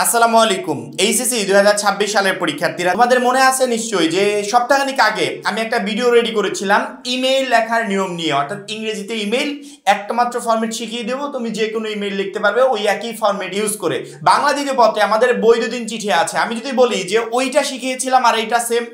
আসসালামু আলাইকুম। এইচএসসি 2026 সালের পরীক্ষার্থীরা, তোমাদের মনে আছে নিশ্চয়ই যে সপ্তাহখানেক আগে আমি একটা ভিডিও রেডি করেছিলাম ইমেইল লেখার নিয়ম নিয়ে। অর্থাৎ ইংরেজিতে ইমেইল একটা মাত্র ফরম্যাট শিখিয়ে দেবো, তুমি যে কোনো ইমেইল লিখতে পারবে ওই একই ফরম্যাট ইউজ করে। বাংলা দ্বিতীয় পত্রে আমাদের বৈদ্যুতিন চিঠি আছে, আমি যদি বলি যে ওইটা শিখিয়েছিলাম আর এইটা সেম,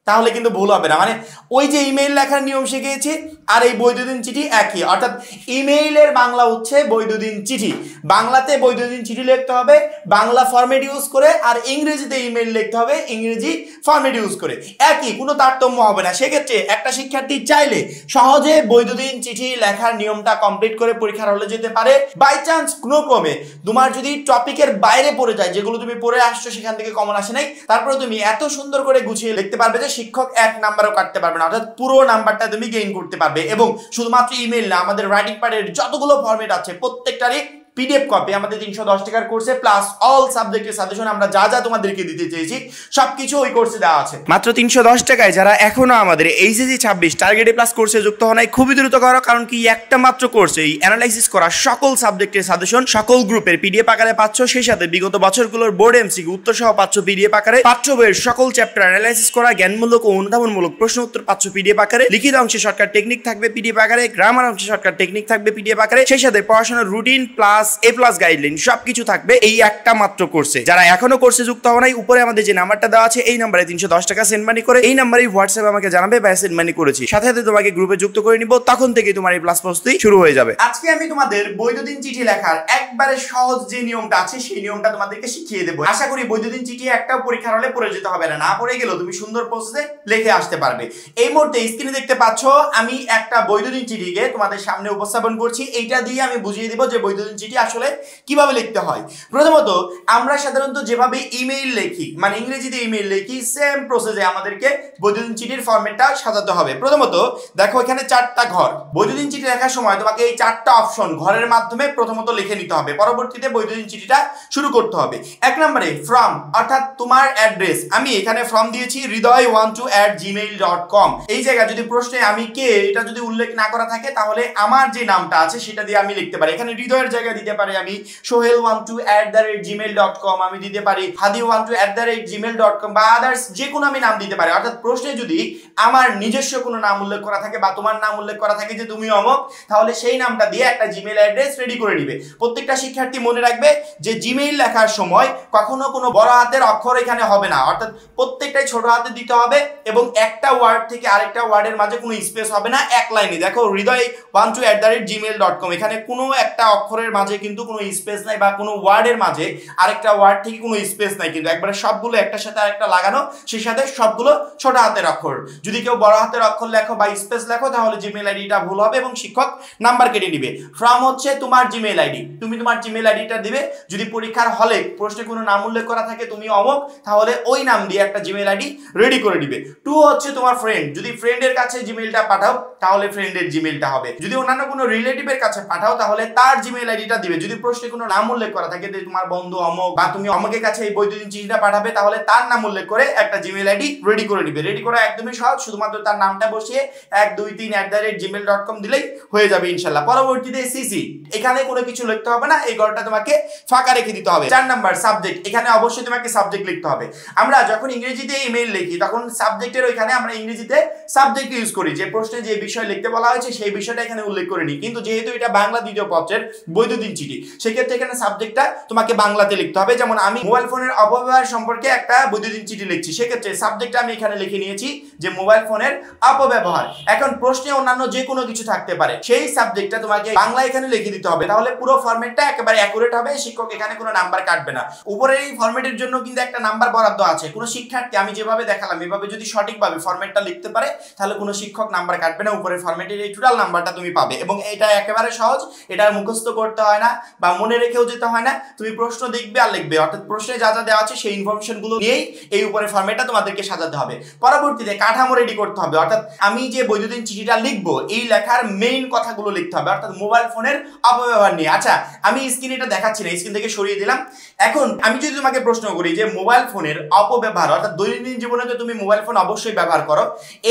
তাহলে কিন্তু ভুল হবে না। মানে ওই যে ইমেইল লেখার নিয়ম শিখিয়েছি আর এই বৈদ্যুতিন চিঠি একই। অর্থাৎ ইমেইলের বাংলা হচ্ছে বৈদ্যুতিন চিঠি, বাংলাতে বৈদ্যুতিন চিঠি লিখতে হবে বাংলা ফরম্যাট ইউজ করে, আর ইংরেজিতে ইমেইল লিখতে হবে ইংরেজি ফরম্যাট ইউজ করে। একই, কোনো তারতম্য হবে না। সেক্ষেত্রে একটা শিক্ষার্থী চাইলে সহজে বৈদ্যুতিন চিঠি লেখার নিয়মটা কমপ্লিট করে পরীক্ষার হলে যেতে পারে। বাই চান্স কোনো ক্রমে তোমার যদি টপিকের বাইরে পড়ে যায়, যেগুলো তুমি পড়ে আসছো সেখান থেকে কমন আসে নাই, তারপরে তুমি এত সুন্দর করে গুছিয়ে লিখতে পারবে যে শিক্ষক এক নাম্বারও কাটতে পারবে না। অর্থাৎ পুরো নাম্বারটা তুমি গেইন করতে পারবে। এবং শুধুমাত্র ইমেইল না, আমাদের রাইটিং পার্টের যতগুলো ফরম্যাট আছে প্রত্যেকটারই পিডিএফ কপি আমাদের 310 টাকার কোর্সে প্লাস অল সাবজেক্টের সাজেশন আমরা যা যা তোমাদেরকে দিতে চেয়েছি সবকিছু ওই কোর্সে দেওয়া আছে মাত্র 310 টাকায়। যারা এখনো আমাদের এইচএসসি 26 টার্গেটে প্লাস কোর্সে যুক্ত হন নাই, খুবই দ্রুত করো, কারণ কি একটা মাত্র কোর্সে এই অ্যানালাইসিস করা সকল সাবজেক্টের সাজেশন সকল গ্রুপের পিডিএফ আকারে পাচ্ছ। সেই সাথে বিগত বছরগুলোর বোর্ড এমসিকিউ উত্তর সহ পাচ্ছ পিডিএফ আকারে। পাঠ্য বইয়ের সকল চ্যাপ্টার অ্যানালাইসিস করা জ্ঞানমূলক ও অনুধাবনমূলক প্রশ্ন উত্তর পাচ্ছ পিডিএফ আকারে। লিখিত অংশে শর্টকাট টেকনিক থাকবে পিডিএফ আকারে, গ্রামার অংশে শর্টকাট টেকনিক থাকবে পিডিএফ আকারে। সেই সাথে পড়াশোনার রুটিন প্লাস এ প্লাস গাইডলাইন সবকিছু থাকবে এই একটা মাত্র কোর্সে। যারা এখনো কোর্সে যুক্ত হও নাই, উপরে আমাদের যে নাম্বারটা দেওয়া আছে এই নাম্বারে 310 টাকা সেন্ড মানি করে এই নাম্বারে হোয়াটসঅ্যাপে আমাকে জানাবে ভাই সেন্ড মানি করেছি, সাথে সাথে তোমাকে গ্রুপে যুক্ত করে নিব। তখন থেকে তোমার এই প্লাস প্রস্তুতি শুরু হয়ে যাবে। আজকে আমি তোমাদের বৈদ্যুতিন চিঠি লেখার একবারে সহজ যে নিয়মটা আছে সেই নিয়মটা তোমাদেরকে শিখিয়ে দেবো। আশা করি বৈদ্যুতিন চিঠি একটাও পরীক্ষার হলে পড়ে যেতে হবে না, না পড়ে গেলেও তুমি সুন্দর প্রসেসে লিখে আসতে পারবে। এই মুহূর্তে স্ক্রিনে দেখতে পাচ্ছ আমি একটা বৈদ্যুতিন চিঠিকে তোমাদের সামনে উপস্থাপন করছি। এইটা দিয়ে আমি বুঝিয়ে দিব যে বৈদ্যুতিন চিঠি আসলে কিভাবে লিখতে হয়। প্রথমত আমরা সাধারণত যেভাবে ইমেইল লিখি, মানে ইংরেজিতে ইমেইল লিখি, সেম প্রসেসে আমাদেরকে বৈদ্যুতিন চিঠির ফরম্যাটটা সাজাতে হবে। প্রথমত দেখো এখানে 4টা ঘর। বৈদ্যুতিন চিঠি লেখার সময় তোমাকে এই 4টা অপশন ঘরের মাধ্যমে প্রথমত লিখে নিতে হবে, পরবর্তীতে বৈদ্যুতিন চিঠিটা শুরু করতে হবে। এক নম্বরে ফ্রম, অর্থাৎ তোমার অ্যাড্রেস। আমি এখানে ফ্রম দিয়েছি hridoy12@gmail.com। এই জায়গায় যদি প্রশ্নে আমি কে এটা যদি উল্লেখ না করা থাকে তাহলে আমার যে নামটা আছে সেটা দিয়ে আমি লিখতে পারি। এখানে হৃদয়ের জায়গায় দিতে পারি আমি sohel12@gmail.com, আমি দিতে পারি hadi12@gmail.com বা আদার্স যে কোনো আমি নাম দিতে পারি। অর্থাৎ প্রশ্নে যদি আমার নিজস্ব কোনো নাম উল্লেখ করা থাকে বা তোমার নাম উল্লেখ করা থাকে যে তুমি অমক, তাহলে সেই নামটা দিয়ে একটা জিমেইল অ্যাড্রেস রেডি করে নিবে। প্রত্যেকটা শিক্ষার্থী মনে রাখবে যে জিমেইল লেখার সময় কখনো কোনো বড় হাতের অক্ষর এখানে হবে না, অর্থাৎ প্রত্যেকটাই ছোট হাতে দিতে হবে এবং একটা ওয়ার্ড থেকে আরেকটা ওয়ার্ডের মাঝে কোনো স্পেস হবে না, এক লাইনে। দেখো hridoy12@gmail.com, এখানে কোনো একটা অক্ষরের মাঝে কিন্তু কোনো স্পেস নাই বা কোনো ওয়ার্ডের মাঝে আরেকটা ওয়ার্ড থেকে কোনো স্পেস নাই, কিন্তু একবারে সবগুলো একটার সাথে আরেকটা লাগানো, সেই সাথে সবগুলো ছোট হাতের অক্ষর। যদি কেউ বড় হাতের অক্ষর লেখো বা স্পেস লেখো তাহলে জিমেইল আইডিটা ভুল হবে এবং শিক্ষক নাম্বার কেটে দিবে। ফ্রম হচ্ছে তোমার জিমেইল আইডি, তুমি তোমার জিমেইল আইডিটা দিবে। যদি পরীক্ষার হলে প্রশ্নে কোনো নাম উল্লেখ করা থাকে তুমি অমক, তাহলে ওই নাম দিয়ে একটা জিমেইল আইডি রেডি করে দিবে। টু হচ্ছে তোমার ফ্রেন্ড, যদি ফ্রেন্ডের কাছে জিমেইলটা পাঠাও তাহলে ফ্রেন্ডের জিমেইলটা হবে। যদি অন্যান্য কোনো রিলেটিভের কাছে পাঠাও তাহলে তার জিমেইল আইডিটা দিবে। যদি প্রশ্নে কোনো নাম উল্লেখ করা থাকে যে তোমার বন্ধু অমক বা তুমি অমকের কাছে এই বৈদ্যুতিন চিঠিটা পাঠাবে, তাহলে তার নাম উল্লেখ করে একটা জিমেইল আইডি রেডি করে নিবে। রেডি করা একদমই সহজ, শুধুমাত্র তার নামটা বসিয়ে 123@gmail.com দিলেই হয়ে যাবে ইনশাআল্লাহ। পরবর্তীতে সিসি, এখানে কোনো কিছু লিখতে হবে না, এই ঘরটা তোমাকে ফাঁকা রেখে দিতে হবে। 4 নাম্বার সাবজেক্ট, এখানে অবশ্যই তোমাকে সাবজেক্ট লিখতে হবে। আমরা যখন ইংরেজিতে ইমেইল লিখি তখন সাবজেক্টের ওইখানে আমরা ইংরেজিতে সাবজেক্ট ইউজ করি, যে প্রশ্নে যে বিষয় লিখতে বলা হয়েছে সেই বিষয়টা এখানে উল্লেখ করে নিই। কিন্তু যেহেতু এটা বাংলা দ্বিতীয় পত্রের বৈদ্যুতিন চিঠি, সেক্ষেত্রে এখানে সাবজেক্টটা তোমাকে বাংলাতে লিখতে হবে। যেমন আমি মোবাইল ফোনের অপব্যবহার সম্পর্কে একটা বৈদ্যুতিন চিঠি লিখছি, সেক্ষেত্রে সাবজেক্টটা আমি এখানে লিখে নিয়েছি যে মোবাইল ফোনের অপব্যবহার। এখন প্রশ্নে অন্যান্য যে কোনো কিছু থাকতে পারে, সেই সাবজেক্টটা তোমাকে বাংলা এখানে লিখে দিতে হবে, তাহলে পুরো ফরম্যাটটা একেবারে অ্যাকুরেট হবে, শিক্ষক এখানে কোনো নাম্বার কাটবে না। উপরের এই ফরম্যাটের জন্য কিন্তু একটা নাম্বার বরাদ্দ আছে। কোনো শিক্ষার্থী আমি যেভাবে দেখালাম এভাবে যদি সঠিকভাবে ফরম্যাটটা লিখতে পারে তাহলে কোনো শিক্ষক নাম্বার কাটবে না, উপরের ফরম্যাটের এই টোটাল নাম্বারটা তুমি পাবে। এবং এটা একেবারে সহজ, এটা মুখস্থ করতে হয় না বা মনে রেখেও যেতে হয় না, তুমি প্রশ্ন দেখবে আর লিখবে। অর্থাৎ প্রশ্নে যা যা দেওয়া আছে সেই ইনফরমেশনগুলো নিয়েই এই উপরের ফরম্যাটটা তোমাদেরকে সাজাতে হবে। পরবর্তীতে কাঠামো রেডি করতে হবে, অর্থাৎ আমি যে বৈদ্যুতিন চিঠিটা লিখবো এই লেখার মেইন কথাগুলো লিখতে হবে, অর্থাৎ মোবাইল ফোনের অপব্যবহার নিয়ে। আচ্ছা, আমি স্ক্রিনে এটা দেখাচ্ছি না, স্ক্রিন থেকে সরিয়ে দিলাম। এখন আমি যদি তোমাকে প্রশ্ন করি যে মোবাইল ফোনের অপব্যবহার, অর্থাৎ দৈনন্দিন জীবনে তো তুমি মোবাইল ফোন অবশ্যই ব্যবহার করো,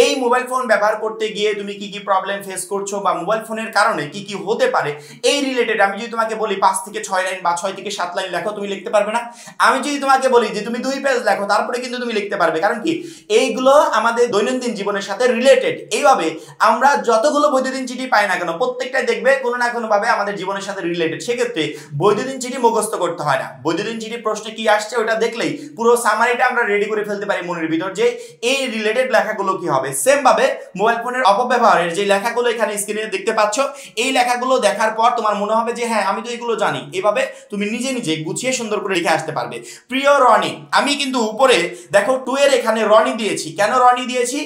এই মোবাইল ফোন ব্যবহার করতে গিয়ে তুমি কি কি প্রবলেম ফেস করছো বা মোবাইল ফোনের কারণে কি কি হতে পারে, এই রিলেটেড আমি যদি তোমাকে বলি 5 থেকে 6 লাইন বা 6 থেকে 7 লাইন লেখো, তুমি লিখতে পারবে না? আমি যদি তোমাকে বলি যে তুমি 2 পেজ লেখো, তারপরে কিন্তু তুমি লিখতে পারবে। কারণ কি, এইগুলো আমাদের দৈনন্দিন জীবনের সাথে রিলেটেড। এইভাবে আমরা যতগুলো বৈদ্যুতিন চিঠি পাই না কেন, প্রত্যেকটাই দেখবে কোনো না কোনো ভাবে আমাদের জীবনের সাথে রিলেটেড। সেক্ষেত্রে বৈদ্যুতিন চিঠি মুখস্থ করতে হয় না। বৈদ্যুতিন চিঠি প্রশ্নে কি আসছে ওটা দেখলেই পুরো সামারিটা আমরা রেডি করে ফেলতে পারি মনের ভিতর, যে এই রিলেটেড লেখাগুলো কি হবে। সেম ভাবে মোবাইল ফোনের অপব্যবহারের যে লেখাগুলো এখানে স্ক্রিনে দেখতে পাচ্ছ, এই লেখাগুলো দেখার পর তোমার মনে হবে যে হ্যাঁ আমি তো এগুলো জানি। এভাবে তুমি নিজে নিজে গুছিয়ে সুন্দর করে লিখে আসতে পারবে। প্রিয় রনি, আমি কিন্তু উপরে দেখো 2 এর এখানে রনি দিয়েছি। কেন রনি দিয়েছি?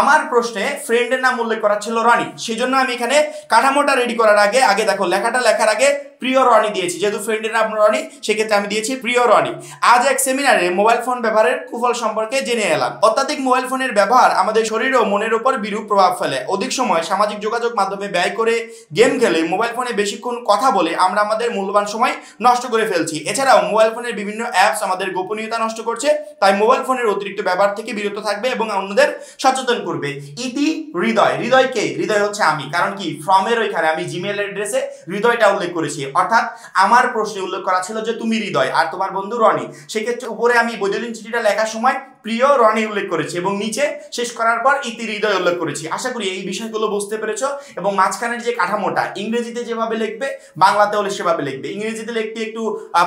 আমার প্রশ্নে ফ্রেন্ডের নাম উল্লেখ করা ছিল রনি, সেজন্য আমি এখানে কাঠামোটা রেডি করার আগে দেখো লেখাটা লেখার আগে প্রিয় রনি দিয়েছি। যেহেতু ফ্রেন্ডের নাম রনি, সেক্ষেত্রে আমি দিয়েছি প্রিয় রনি। আজ এক সেমিনারে মোবাইল ফোন ব্যবহারের কুফল সম্পর্কে জেনে এলাম। অত্যাধিক মোবাইল ফোনের ব্যবহার আমাদের শরীর ও মনের উপর বিরূপ প্রভাব ফেলে। অধিক সময় সামাজিক যোগাযোগ মাধ্যমে ব্যয় করে, গেম খেলে, মোবাইল ফোনে বেশিক্ষণ কথা বলে আমরা আমাদের মূল্যবান সময় নষ্ট করে ফেলছি। এছাড়াও মোবাইল ফোনের বিভিন্ন অ্যাপস আমাদের গোপনীয়তা নষ্ট করছে। তাই মোবাইল ফোনের অতিরিক্ত ব্যবহার থেকে বিরত থাকবে এবং অন্যদের সচেতন করবে। ইতি হৃদয়। হৃদয় কে? হৃদয় হচ্ছে আমি। কারণ কি, ফ্রমের ওইখানে আমি জিমেল অ্যাড্রেসে হৃদয়টা উল্লেখ করেছি। অর্থাৎ আমার প্রশ্নে উল্লেখ করা ছিল যে তুমি হৃদয় আর তোমার বন্ধু রনি। সেক্ষেত্রে উপরে আমি বৈদ্যুতিন চিঠিটা লেখার সময় প্রিয় রনি উল্লেখ করেছি এবং নিচে শেষ করার পর ইতি হৃদয় উল্লেখ করেছি। আশা করি এই বিষয়গুলো বুঝতে পেরেছো। এবং মাঝখানের যে কাঠামোটা ইংরেজিতে যেভাবে লিখবে বাংলাতে হলে সেভাবে লিখবে। ইংরেজিতে লিখতে একটু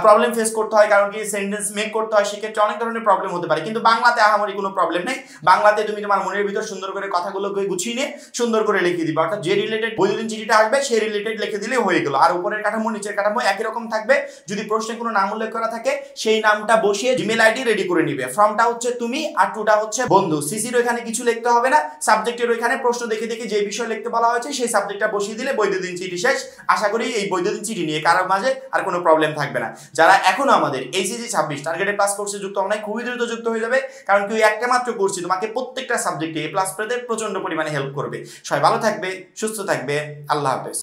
প্রবলেম ফেস করতে হয়, কারণ কি সেন্টেন্স মেক করতে হয়, সেক্ষেত্রে অনেক ধরনের প্রবলেম হতে পারে। কিন্তু বাংলাতে আহামরি কোনো প্রবলেম নেই। বাংলাতে তুমি তোমার মনের ভিতর সুন্দর করে কথাগুলোকে গুছিয়ে নিয়ে সুন্দর করে লিখে দিবে। অর্থাৎ যে রিলেটেড বৈদ্যুতিন চিঠিটা আসবে সেই রিলেটেড লিখে দিলে হয়ে গেল। আর উপরের কাঠামো নিচের কাঠামো একই রকম থাকবে। যদি প্রশ্নে কোনো নাম উল্লেখ করা থাকে সেই নামটা বসিয়ে জিমেল আইডি রেডি করে নিবে। ফর্মটা হচ্ছে তুমি আর টুটা হচ্ছে বন্ধু। সিসির ওইখানে কিছু লিখতে হবে না। সাবজেক্টের ওইখানে প্রশ্ন দেখে দেখে যে বিষয় লিখতে বলা হয়েছে সেই সাবজেক্টটা বসিয়ে দিলে বৈদ্যুতিন চিঠি শেষ। আশা করি এই বৈদ্যুতিন চিঠি নিয়ে কারোর মাঝে আর কোনো প্রবলেম থাকবে না। যারা এখনো আমাদের এইচএসসি 26 টার্গেটেড প্লাস কোর্সে যুক্ত হন নাই, খুবই দ্রুত যুক্ত হয়ে যাবে। কারণ কি, একটা মাত্র কোর্স তোমাকে প্রত্যেকটা সাবজেক্টে এ প্লাস পেতে প্রচন্ড পরিমাণে হেল্প করবে। সবাই ভালো থাকবে, সুস্থ থাকবে। আল্লাহ হাফেজ।